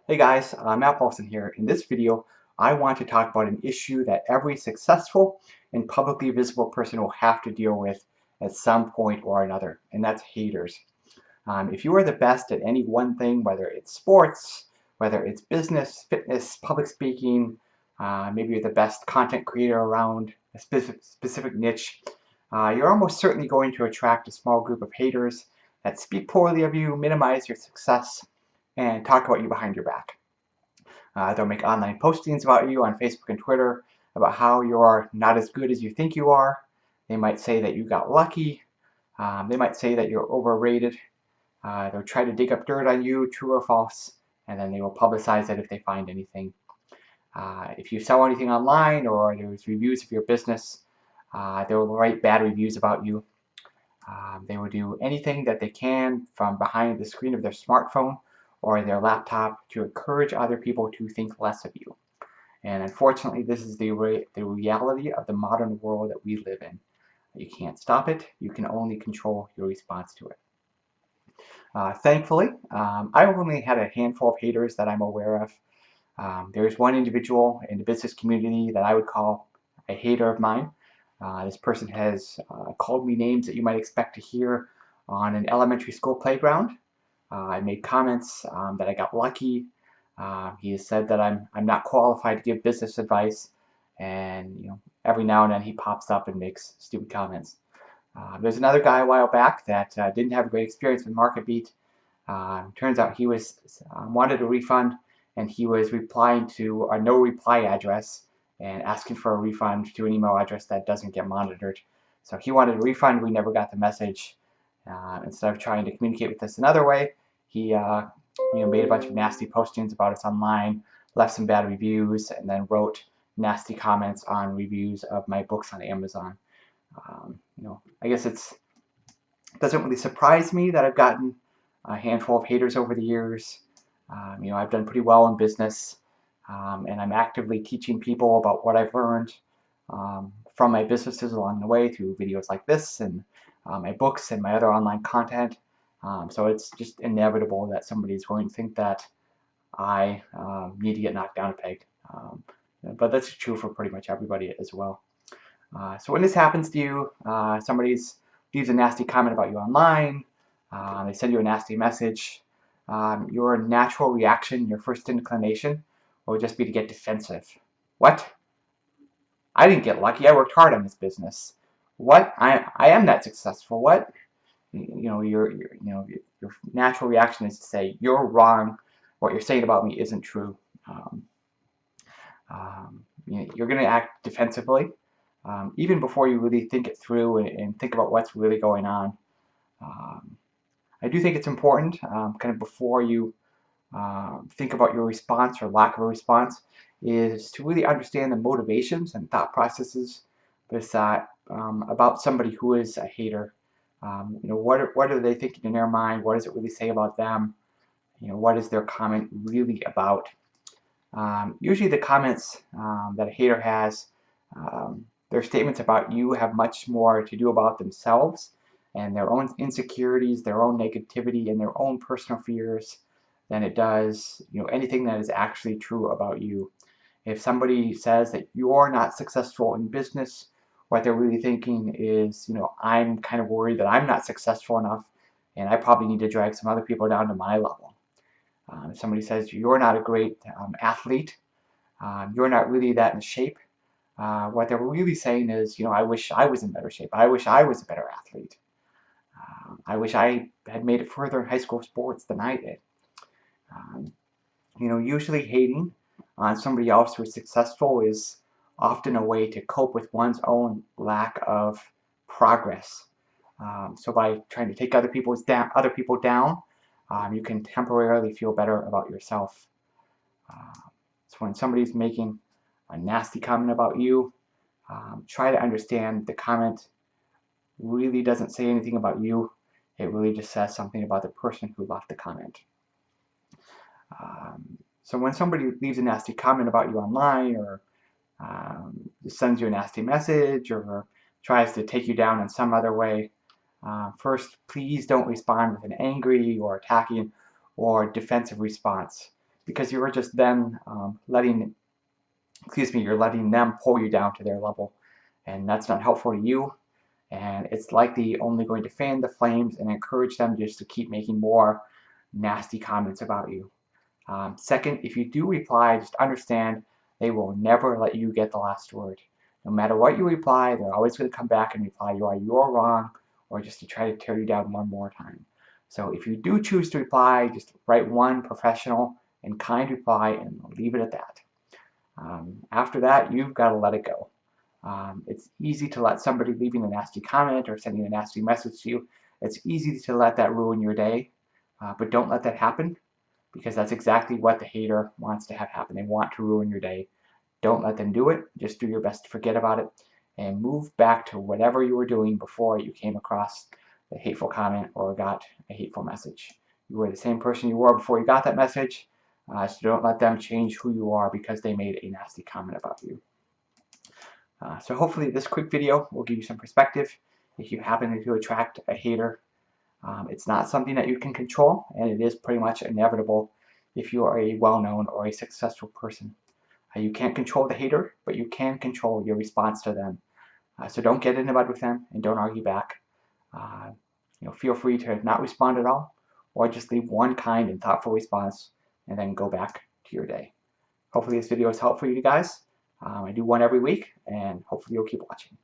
Hey guys, Matt Paulson here. In this video, I want to talk about an issue that every successful and publicly visible person will have to deal with at some point or another, and that's haters. If you are the best at any one thing, whether it's sports, whether it's business, fitness, public speaking, maybe you're the best content creator around a specific niche, you're almost certainly going to attract a small group of haters that speak poorly of you, minimize your success, and talk about you behind your back. They'll make online postings about you on Facebook and Twitter about how you're not as good as you think you are. They might say that you got lucky. They might say that you're overrated. They'll try to dig up dirt on you, true or false, and then they will publicize it if they find anything. If you sell anything online or there's reviews of your business, they will write bad reviews about you. They will do anything that they can from behind the screen of their smartphone or their laptop to encourage other people to think less of you. And unfortunately, this is the reality of the modern world that we live in. You can't stop it. You can only control your response to it. Thankfully, I've only had a handful of haters that I'm aware of. There's one individual in the business community that I would call a hater of mine. This person has called me names that you might expect to hear on an elementary school playground. I made comments that I got lucky. He has said that I'm not qualified to give business advice, and every now and then he pops up and makes stupid comments. There's another guy a while back that didn't have a great experience with MarketBeat. Turns out he was wanted a refund, and he was replying to a no reply address and asking for a refund to an email address that doesn't get monitored. So he wanted a refund. We never got the message. Instead of trying to communicate with us another way, he made a bunch of nasty postings about us online, left some bad reviews, and then wrote nasty comments on reviews of my books on Amazon. I guess it doesn't really surprise me that I've gotten a handful of haters over the years. I've done pretty well in business, and I'm actively teaching people about what I've learned from my businesses along the way through videos like this and my books and my other online content. So it's just inevitable that somebody's going to think that I need to get knocked down a peg. But that's true for pretty much everybody as well. So when this happens to you, somebody leaves a nasty comment about you online, they send you a nasty message, your natural reaction, your first inclination will just be to get defensive. What? I didn't get lucky. I worked hard on this business. What? I am that successful. What? Your natural reaction is to say you're wrong. What you're saying about me isn't true. You're going to act defensively. Even before you really think it through and think about what's really going on. I do think it's important, kind of before you think about your response or lack of a response, is to really understand the motivations and thought processes about somebody who is a hater. What are they thinking in their mind? What does it really say about them? What is their comment really about? Usually the comments that a hater has, their statements about you have much more to do about themselves and their own insecurities, their own negativity, and their own personal fears than it does anything that is actually true about you. If somebody says that you're not successful in business, what they're really thinking is, I'm kind of worried that I'm not successful enough and I probably need to drag some other people down to my level. If somebody says you're not a great athlete, you're not really that in shape, what they're really saying is, I wish I was in better shape. I wish I was a better athlete. I wish I had made it further in high school sports than I did. Usually hating on somebody else who is successful is often a way to cope with one's own lack of progress. So by trying to take other people down, you can temporarily feel better about yourself. So when somebody's making a nasty comment about you, try to understand the comment really doesn't say anything about you. It really just says something about the person who left the comment. So when somebody leaves a nasty comment about you online or sends you a nasty message or tries to take you down in some other way, first, please don't respond with an angry or attacking or defensive response. because you're just then you're letting them pull you down to their level, and that's not helpful to you, and it's likely only going to fan the flames and encourage them just to keep making more nasty comments about you. Second, if you do reply, just understand they will never let you get the last word. No matter what you reply, they're always going to come back and reply you're wrong, or just to try to tear you down one more time. So if you do choose to reply, just write one professional and kind reply and leave it at that. After that, you've got to let it go. It's easy to let somebody leaving a nasty comment or sending a nasty message to you, it's easy to let that ruin your day, but don't let that happen, because that's exactly what the hater wants to have happen. They want to ruin your day. Don't let them do it. Just do your best to forget about it and move back to whatever you were doing before you came across the hateful comment or got a hateful message. You were the same person you were before you got that message, so don't let them change who you are because they made a nasty comment about you. So hopefully this quick video will give you some perspective if you happen to attract a hater. It's not something that you can control, and it is pretty much inevitable if you are a well-known or a successful person. You can't control the hater, but you can control your response to them. So don't get in the mud with them and don't argue back. Feel free to not respond at all, or just leave one kind and thoughtful response and then go back to your day. Hopefully this video is helpful for you guys. I do one every week, and hopefully you'll keep watching.